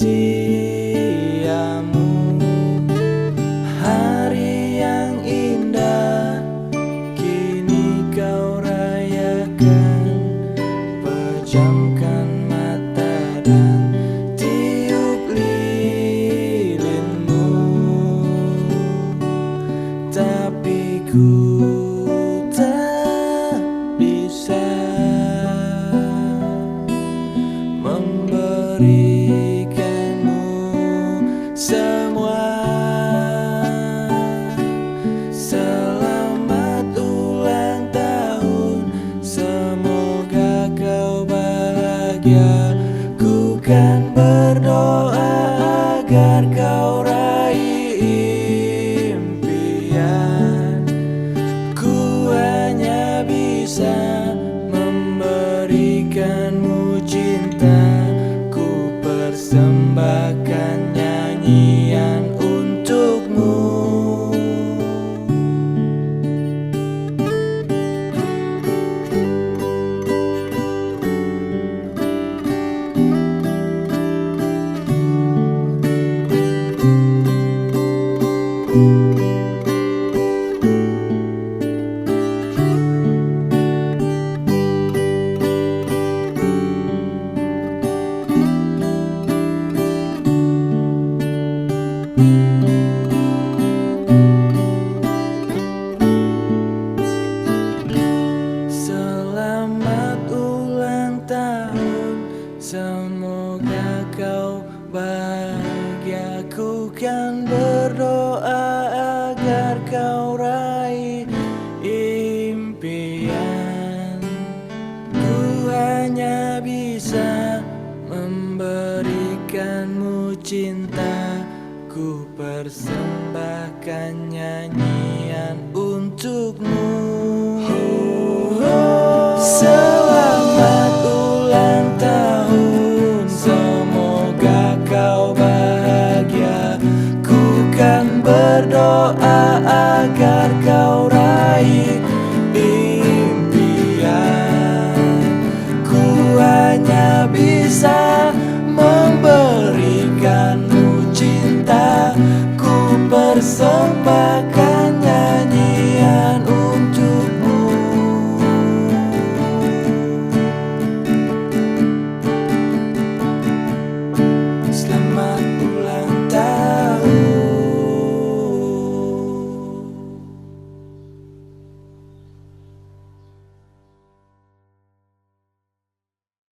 usiamu, hari yang indah kini kau rayakan. Pejamkan mata dan tiup lilinmu, tapi ku tak bisa memberikanmu semua. Selamat ulang tahun, semoga kau bahagia. Ku kan berdoa agar kau raih impian. Ku hanya bisa memberikanmu cinta, ku persembahkan nyanyian untukmu. Selamat ulang tahun, semoga kau bahagia. Ku kan berdoa agar kau raih impian. Ku hanya bisa memberikanmu cinta, ku persembahkan nyanyian untukmu. Selamat ulang tahun, semoga kau bahagia.